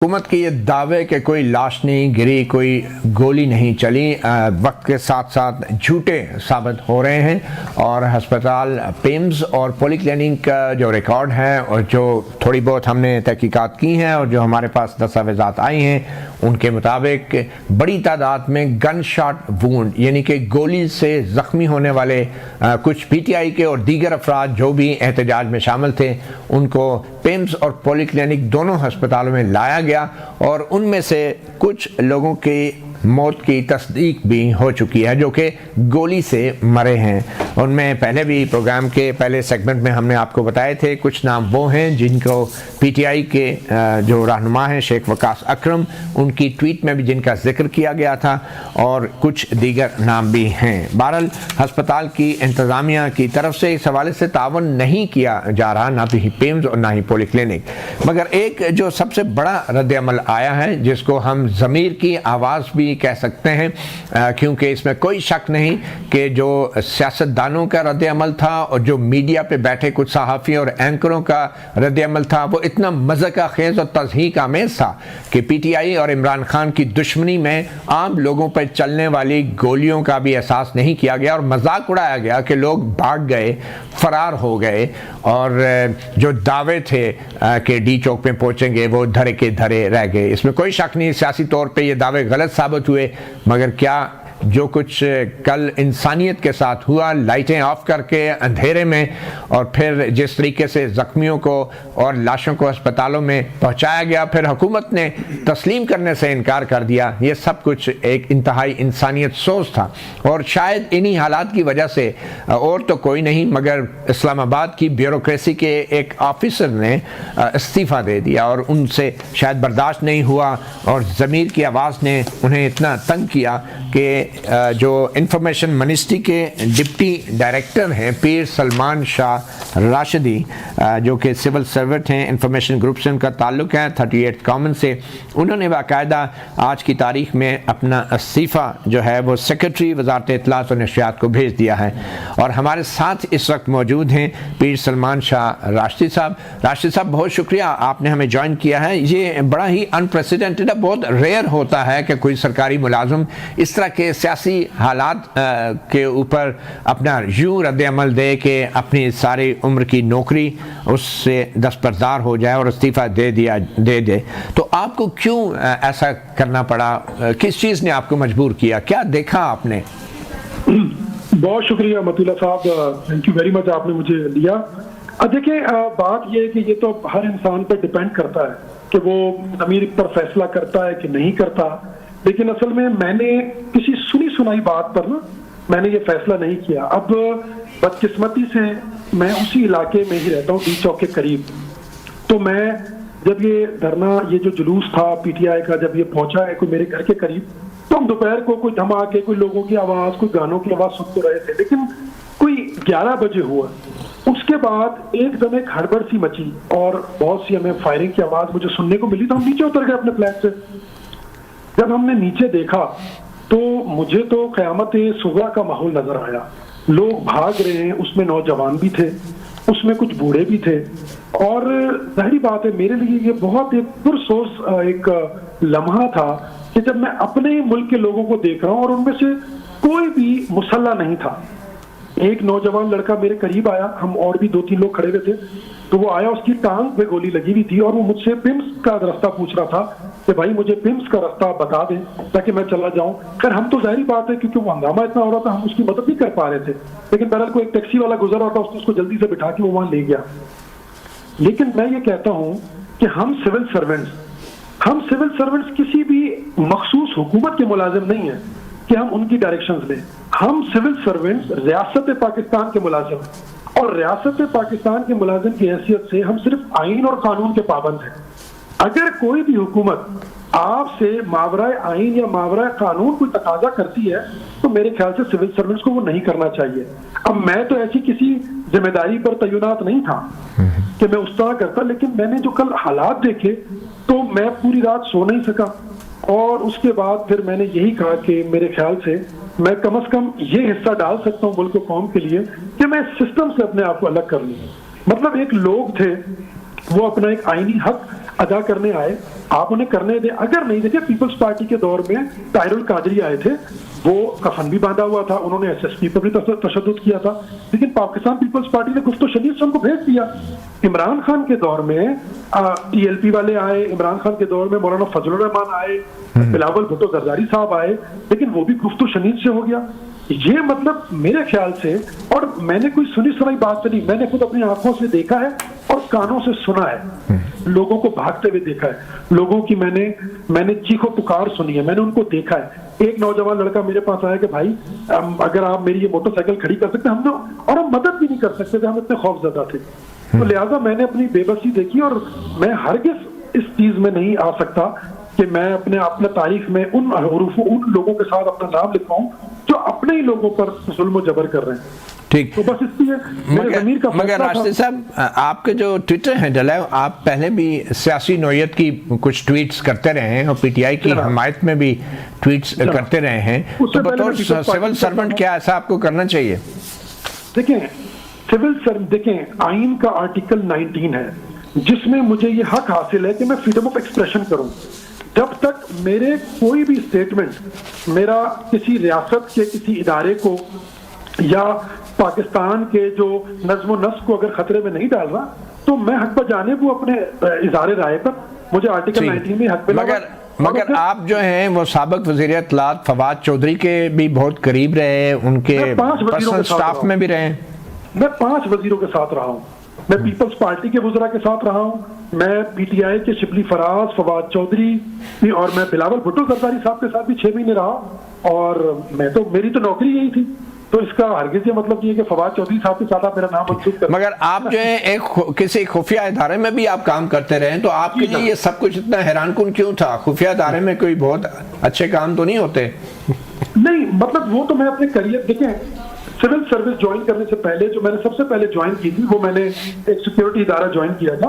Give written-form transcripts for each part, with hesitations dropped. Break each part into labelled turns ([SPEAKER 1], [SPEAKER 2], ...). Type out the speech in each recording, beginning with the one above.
[SPEAKER 1] حکومت کے یہ دعوے کہ کوئی لاش نہیں گری، کوئی گولی نہیں چلی، وقت کے ساتھ ساتھ جھوٹے ثابت ہو رہے ہیں، اور ہسپتال پیمز اور پولی کلینک کا جو ریکارڈ ہے اور جو تھوڑی بہت ہم نے تحقیقات کی ہیں اور جو ہمارے پاس دستاویزات آئی ہیں ان کے مطابق بڑی تعداد میں گن شاٹ وونڈ یعنی کہ گولی سے زخمی ہونے والے کچھ پی ٹی آئی کے اور دیگر افراد جو بھی احتجاج میں شامل تھے ان کو پیمز اور پولی کلینک دونوں ہسپتالوں میں لایا گیا، اور ان میں سے کچھ لوگوں کی موت کی تصدیق بھی ہو چکی ہے جو کہ گولی سے مرے ہیں۔ ان میں پہلے بھی پروگرام کے پہلے سیگمنٹ میں ہم نے آپ کو بتائے تھے کچھ نام وہ ہیں جن کو پی ٹی آئی کے جو رہنما ہیں شیخ وقاص اکرم، ان کی ٹویٹ میں بھی جن کا ذکر کیا گیا تھا، اور کچھ دیگر نام بھی ہیں۔ بہرحال ہسپتال کی انتظامیہ کی طرف سے اس حوالے سے تعاون نہیں کیا جا رہا، نہ بھی پیمز اور نہ ہی پولی کلینک، مگر ایک جو سب سے بڑا رد عمل آیا ہے جس کو ہم ضمیر کی آواز بھی کہہ سکتے ہیں، کیونکہ اس میں کوئی شک نہیں کہ جو سیاستدانوں کا رد عمل تھا اور جو میڈیا پہ بیٹھے کچھ صحافیوں اور اینکروں کا رد عمل تھا وہ اتنا مذاق خیز اور تضحیک آمیز تھا کہ پی ٹی آئی اور عمران خان کی دشمنی میں عام لوگوں پر چلنے والی گولیوں کا بھی احساس نہیں کیا گیا، اور مذاق اڑایا گیا کہ لوگ بھاگ گئے، فرار ہو گئے، اور جو دعوے تھے کہ ڈی چوک پہ پہنچیں گے وہ دھرے کے دھرے رہ گئے۔ اس میں کوئی شک نہیں سیاسی طور پہ یہ دعوے غلط ثابت ہوئے، مگر کیا جو کچھ کل انسانیت کے ساتھ ہوا، لائٹیں آف کر کے اندھیرے میں، اور پھر جس طریقے سے زخمیوں کو اور لاشوں کو ہسپتالوں میں پہنچایا گیا، پھر حکومت نے تسلیم کرنے سے انکار کر دیا، یہ سب کچھ ایک انتہائی انسانیت سوز تھا۔ اور شاید انہی حالات کی وجہ سے اور تو کوئی نہیں مگر اسلام آباد کی بیوروکریسی کے ایک آفیسر نے استعفیٰ دے دیا، اور ان سے شاید برداشت نہیں ہوا اور ضمیر کی آواز نے انہیں اتنا تنگ کیا کہ جو انفارمیشن منسٹری کے ڈپٹی ڈائریکٹر ہیں پیر سلمان شاہ راشدی، جو کہ سول سرونٹ ہیں، انفارمیشن گروپ سے ان کا تعلق ہے 38 کامن سے، انہوں نے باقاعدہ آج کی تاریخ میں اپنا استعفیٰ جو ہے وہ سیکرٹری وزارت اطلاعات و نشریات کو بھیج دیا ہے۔ اور ہمارے ساتھ اس وقت موجود ہیں پیر سلمان شاہ راشدی صاحب۔ راشدی صاحب بہت شکریہ، آپ نے ہمیں جوائن کیا ہے۔ یہ بڑا ہی انپریسیڈنٹڈ ہے، بہت ریئر ہوتا ہے کہ کوئی سرکاری ملازم اس طرح کے سیاسی حالات کے اوپر اپنا یوں رد عمل دے کہ اپنی ساری عمر کی نوکری اس سے دستبردار ہو جائے اور استعفیٰ دے دے۔ تو آپ کو کیوں ایسا کرنا پڑا؟ کس چیز نے آپ کو مجبور کیا؟ کیا دیکھا آپ نے؟
[SPEAKER 2] بہت شکریہ مت اللہ صاحب، تھینک یو ویری مچ، آپ نے مجھے لیا۔ دیکھیں بات یہ ہے کہ یہ تو ہر انسان پہ ڈیپینڈ کرتا ہے کہ وہ ضمیر پر فیصلہ کرتا ہے کہ نہیں کرتا، لیکن اصل میں نے کسی سنی سنائی بات پر میں نے یہ فیصلہ نہیں کیا۔ اب بدقسمتی سے میں اسی علاقے میں ہی رہتا ہوں، ڈی چوک کے قریب، تو میں جب یہ دھرنا، یہ جو جلوس تھا پی ٹی آئی کا، جب یہ پہنچا ہے کوئی میرے گھر کے قریب، تو ہم دوپہر کو کوئی دھماکے، کوئی لوگوں کی آواز، کوئی گانوں کی آواز سن تو رہے تھے، لیکن کوئی 11 بجے ہوا، اس کے بعد ایک دم ایک ہڑبڑ سی مچی اور بہت سی ہمیں فائرنگ کی آواز مجھے سننے کو ملی، تو ہم نیچے اتر گئے اپنے فلیٹ سے۔ جب ہم نے نیچے دیکھا تو مجھے تو قیامت صغریٰ کا ماحول نظر آیا، لوگ بھاگ رہے ہیں، اس میں نوجوان بھی تھے، اس میں کچھ بوڑھے بھی تھے، اور ظاہری بات ہے میرے لیے یہ بہت ایک پرسوز ایک لمحہ تھا کہ جب میں اپنے ملک کے لوگوں کو دیکھ رہا ہوں اور ان میں سے کوئی بھی مسلح نہیں تھا۔ ایک نوجوان لڑکا میرے قریب آیا، ہم اور بھی 2-3 لوگ کھڑے ہوئے تھے، تو وہ آیا، اس کی ٹانگ پہ گولی لگی ہوئی تھی، اور وہ مجھ سے پمس کا راستہ پوچھ رہا تھا کہ بھائی مجھے پمس کا راستہ بتا دیں تاکہ میں چلا جاؤں۔ خیر ہم تو ظاہری بات ہے کیونکہ وہ ہنگامہ اتنا ہو رہا تھا ہم اس کی مدد نہیں کر پا رہے تھے، لیکن بہرحال کوئی ایک ٹیکسی والا گزر رہا تھا، اس نے اس کو جلدی سے بٹھا کے وہ وہاں لے گیا۔ لیکن میں یہ کہتا ہوں کہ ہم سول سرونٹس کسی بھی مخصوص حکومت کے ملازم نہیں ہیں کہ ہم ان کی ڈائریکشنز لیں۔ ہم سول سرونٹس ریاست پاکستان کے ملازم ہیں، اور ریاست پاکستان کے ملازم کی حیثیت سے ہم صرف آئین اور قانون کے پابند ہیں۔ اگر کوئی بھی حکومت آپ سے ماورائے آئین یا ماورائے قانون کوئی تقاضا کرتی ہے تو میرے خیال سے سول سرونٹس کو وہ نہیں کرنا چاہیے۔ اب میں تو ایسی کسی ذمہ داری پر تعینات نہیں تھا کہ میں اس طرح کرتا، لیکن میں نے جو کل حالات دیکھے تو میں پوری رات سو نہیں سکا، اور اس کے بعد پھر میں نے یہی کہا کہ میرے خیال سے میں کم از کم یہ حصہ ڈال سکتا ہوں ملک و قوم کے لیے کہ میں سسٹم سے اپنے آپ کو الگ کر لوں۔ مطلب ایک لوگ تھے وہ اپنا ایک آئینی حق ادا کرنے آئے آپ انہیں کرنے دیں. اگر نہیں, دیکھیں پیپلز پارٹی کے دور میں طاہر القادری آئے تھے, وہ کفن بھی باندھا ہوا تھا, انہوں نے ایس ایس پی پر بھی تشدد کیا تھا, لیکن پاکستان پیپلز پارٹی نے گفت و شنید سے ان کو بھیج دیا. عمران خان کے دور میں ٹی ایل پی والے آئے, عمران خان کے دور میں مولانا فضل الرحمان آئے, بلاول بھٹو زرداری صاحب آئے, لیکن وہ بھی گفت و شنید سے ہو گیا. یہ مطلب میرے خیال سے, اور میں نے کوئی سنی سنائی بات نہیں, میں نے خود اپنی آنکھوں سے دیکھا ہے اور کانوں سے سنا ہے, لوگوں کو بھاگتے ہوئے دیکھا ہے, لوگوں کی میں نے چیخ و پکار سنی ہے, میں نے ان کو دیکھا ہے. ایک نوجوان لڑکا میرے پاس آیا کہ بھائی اگر آپ میری یہ موٹر سائیکل کھڑی کر سکتے, ہم تو, اور ہم مدد بھی نہیں کر سکتے تھے, ہم اتنے خوف زدہ تھے. تو لہٰذا میں نے اپنی بے بسی دیکھی, اور میں ہرگز اس چیز میں نہیں آ سکتا کہ میں اپنے تاریخ میں ان حروف ان لوگوں کے ساتھ اپنا نام لکھواؤں جو اپنے ہی لوگوں پر ظلم و جبر کر رہے ہیں.
[SPEAKER 1] ٹھیک,
[SPEAKER 2] تو بس اس لیے
[SPEAKER 1] مگر راشد صاحب آپ کے جو ٹویٹر ہینڈل ہے, آپ پہلے بھی سیاسی نوعیت کی کچھ ٹویٹس کرتے رہے ہیں اور پی ٹی آئی کی حمایت میں بھی ٹویٹس کرتے رہے ہیں, تو بطور سول سرونٹ کیا ایسا آپ کو کرنا چاہیے؟
[SPEAKER 2] دیکھیں آئین کا آرٹیکل 19 ہے جس میں مجھے یہ حق حاصل ہے کہ میں فریڈم آف ایکسپریشن کروں. جب تک میرے کوئی بھی سٹیٹمنٹ میرا کسی ریاست کے کسی ادارے کو یا پاکستان کے جو نظم و نسق کو اگر خطرے میں نہیں ڈال رہا, تو میں حق پر جانب ہوں اپنے اظہار رائے پر. مجھے آرٹیکل 19 میں حق ملا.
[SPEAKER 1] مگر آپ جو ہیں وہ سابق وزیر اطلاعات فواد چودھری کے بھی بہت قریب رہے, ان کے پرسنل سٹاف میں بھی رہے.
[SPEAKER 2] میں 5 وزیروں کے ساتھ رہا ہوں, میں پیپلز پارٹی کے وزراء کے ساتھ رہا ہوں, میں پی ٹی آئی کے شبلی فراز, فواد چودھری, اور میں بلاول بھٹو زرداری صاحب کے ساتھ بھی 6 مہینے رہا, اور میں تو, میری تو نوکری یہی تھی. تو اس کا ہرگز یہ مطلب یہ کہ فواد چودھری صاحب کے ساتھ آپ میرا نام منسوخ کریں.
[SPEAKER 1] مگر آپ جو ہے ایک کسی خفیہ ادارے میں بھی آپ کام کرتے رہے, تو آپ کے لیے یہ سب کچھ اتنا حیران کن کیوں تھا؟ خفیہ ادارے میں کوئی بہت اچھے کام تو نہیں ہوتے؟
[SPEAKER 2] نہیں, مطلب وہ تو میں اپنے کریئر, دیکھیں سول سروس جوائن کرنے سے پہلے جو میں نے سب سے پہلے جوائن کی تھی, وہ میں نے ایک سیکیورٹی ادارہ جوائن کیا تھا,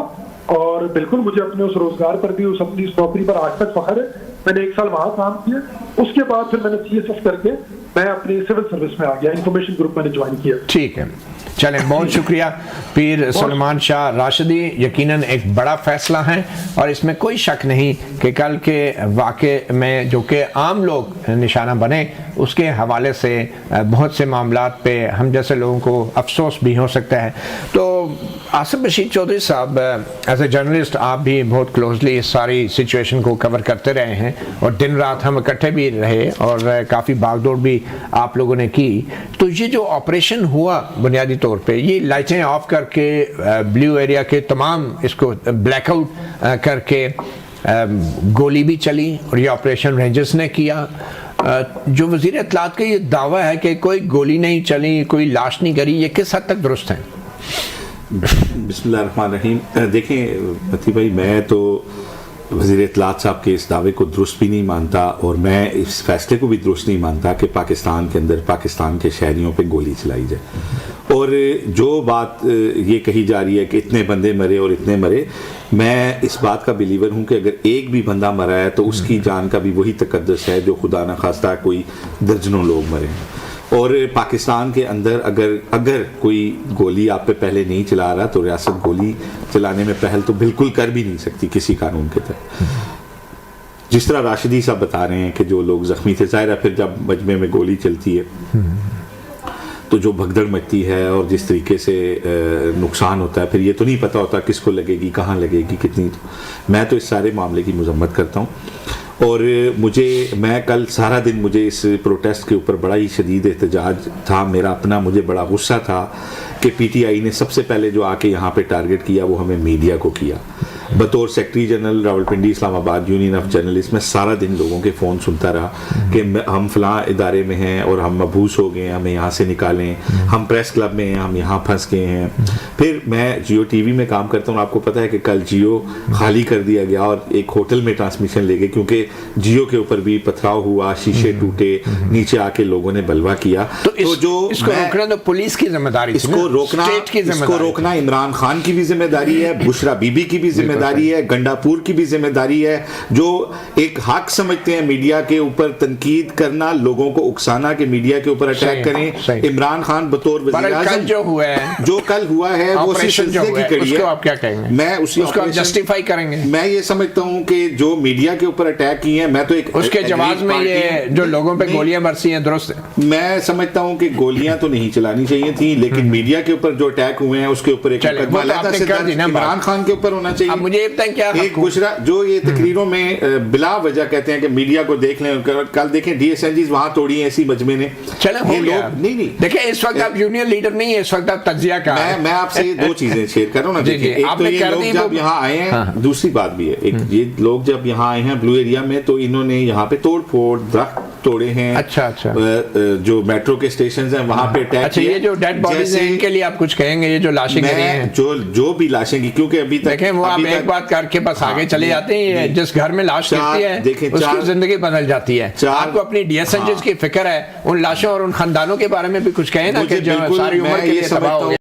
[SPEAKER 2] اور بالکل مجھے اپنے اس روزگار پر بھی, اس اپنی اس نوکری پر آج تک فخر ہے. میں نے 1 سال وہاں کام کیا, اس کے بعد پھر میں نے سی ایس ایف کر کے میں اپنی سول سروس میں آ گیا, انفارمیشن گروپ میں نے جوائن کیا. ٹھیک ہے,
[SPEAKER 1] چلیں, بہت شکریہ پیر سلیمان شاہ راشدی. یقیناً ایک بڑا فیصلہ ہے, اور اس میں کوئی شک نہیں کہ کل کے واقعے میں جو کہ عام لوگ نشانہ بنے, اس کے حوالے سے بہت سے معاملات پہ ہم جیسے لوگوں کو افسوس بھی ہو سکتا ہے. تو آصف بشیر چودھری صاحب, ایز اے جرنلسٹ آپ بھی بہت کلوزلی اس ساری سچویشن کو کور کرتے رہے ہیں, اور دن رات ہم اکٹھے بھی رہے, اور کافی باغ دوڑ بھی آپ لوگوں نے کی. تو یہ جو آپریشن ہوا بنیادی طور پہ, یہ لائٹیں آف کر کے بلیو ایریا کے تمام اس کو بلیک آؤٹ کر کے گولی بھی چلی, اور یہ آپریشن رینجرز نے کیا. جو وزیر اطلاعات کا یہ دعویٰ ہے کہ کوئی گولی نہیں چلی, کوئی لاش نہیں گری, یہ کس حد تک درست ہے؟
[SPEAKER 3] بسم اللہ الرحمن الرحیم. دیکھیں متی بھائی, میں تو وزیر اطلاعات صاحب کے اس دعوے کو درست بھی نہیں مانتا, اور میں اس فیصلے کو بھی درست نہیں مانتا کہ پاکستان کے اندر پاکستان کے شہریوں پہ گولی چلائی جائے. اور جو بات یہ کہی جا رہی ہے کہ اتنے بندے مرے اور اتنے مرے, میں اس بات کا بلیور ہوں کہ اگر ایک بھی بندہ مرا ہے تو اس کی جان کا بھی وہی تقدس ہے جو خدا نہ خواستہ کوئی درجنوں لوگ مرے. اور پاکستان کے اندر اگر کوئی گولی آپ پہ پہلے نہیں چلا رہا, تو ریاست گولی چلانے میں پہل تو بالکل کر بھی نہیں سکتی کسی قانون کے تحت. جس طرح راشدی صاحب بتا رہے ہیں کہ جو لوگ زخمی تھے, ظاہر ہے پھر جب مجمع میں گولی چلتی ہے تو جو بھگدڑ مچتی ہے اور جس طریقے سے نقصان ہوتا ہے, پھر یہ تو نہیں پتہ ہوتا کس کو لگے گی, کہاں لگے گی, کتنی. میں تو اس سارے معاملے کی مذمت کرتا ہوں. اور میں کل سارا دن مجھے اس پروٹیسٹ کے اوپر بڑا ہی شدید احتجاج تھا. میرا اپنا مجھے بڑا غصہ تھا کہ پی ٹی آئی نے سب سے پہلے جو آ کے یہاں پہ ٹارگٹ کیا وہ ہمیں میڈیا کو کیا. بطور سیکرٹری جنرل راولپنڈی اسلام آباد یونین آف جرنلسٹ میں سارا دن لوگوں کے فون سنتا رہا کہ ہم فلاں ادارے میں ہیں اور ہم مبعوث ہو گئے ہیں, ہمیں یہاں سے نکالیں, ہم پریس کلب میں ہیں, ہم یہاں پھنس گئے ہیں. پھر میں جیو ٹی وی میں کام کرتا ہوں, آپ کو پتہ ہے کہ کل جیو خالی کر دیا گیا اور ایک ہوٹل میں ٹرانسمیشن لے گئے, کیونکہ جیو کے اوپر بھی پتھراؤ ہوا, شیشے ٹوٹے, نیچے آ کے لوگوں نے بلوا کیا.
[SPEAKER 1] تو جو اس کو روکنا تو پولیس کی ذمہ داری,
[SPEAKER 3] اس کو روکنا عمران خان کی بھی ذمہ داری ہے, بشرا بی بی کی بھی بھی ذمہ داری ہے, گنڈاپور کی بھی ذمہ داری ہے, جو ایک حق سمجھتے ہیں میڈیا کے اوپر تنقید کرنا, لوگوں کو اکسانا کہ میڈیا کے اوپر اٹیک کریں. عمران خان بطور وزیر اعظم جو کل ہوا ہے وہ اسی سلسلے کی کڑی ہے.
[SPEAKER 1] آپ کیا کہیں گے؟
[SPEAKER 3] میں اس کو
[SPEAKER 1] جسٹیفائی کریں گے.
[SPEAKER 3] میں یہ سمجھتا ہوں کہ جو میڈیا کے اوپر اٹیک کی ہیں, میں تو ایک
[SPEAKER 1] اس کے جواز میں یہ جو لوگوں پہ گولیاں برسی ہیں درست ہے.
[SPEAKER 3] میں سمجھتا ہوں کہ گولیاں تو نہیں چلانی چاہیے تھیں, لیکن میڈیا کے اوپر جو اٹیک ہوئے ہیں اس کے اوپر ایک عمران خان کے اوپر ہونا چاہیے.
[SPEAKER 1] مجھے یہ بتائیں کیا
[SPEAKER 3] ایک گجرا جو یہ تقریروں میں بلا وجہ کہتے ہیں کہ میڈیا کو دیکھ لیں, کل دیکھیں ڈی ایس این جیز وہاں توڑی ہیں اسی مجمع نے.
[SPEAKER 1] چلیں ہو گیا. نہیں دیکھیں اس وقت آپ یونین لیڈر نہیں ہے, اس وقت آپ تجزیہ کا.
[SPEAKER 3] میں آپ سے دو چیزیں شیئر کر رہا ہوں نا. دیکھیں ایک تو یہ لوگ جب یہاں آئے ہیں, دوسری بات بھی ہے, یہ لوگ جب یہاں آئے ہیں بلو ایریا میں تو انہوں نے یہاں پہ توڑ پھوڑ, درخت توڑے ہیں, جو میٹرو کے اسٹیشنز ہیں وہاں پہ اٹیک
[SPEAKER 1] کیا. یہ جو ڈیڈ باڈیز ہیں ان کے لیے آپ کچھ کہیں گے؟ یہ جو لاشیں گری ہیں,
[SPEAKER 3] جو بھی لاشیں گی, کیونکہ ابھی تک
[SPEAKER 1] دیکھیں وہ آپ ایک بات کر کے بس آگے چلے جاتے ہیں. جس گھر میں لاش گرتی ہے اس کی زندگی بدل جاتی ہے. آپ کو اپنی ڈی ایس این جیز کی فکر ہے, ان لاشوں اور ان خاندانوں کے بارے میں بھی کچھ کہیں نا کہ جو ساری عمر کے لیے تباہ ہو گئے.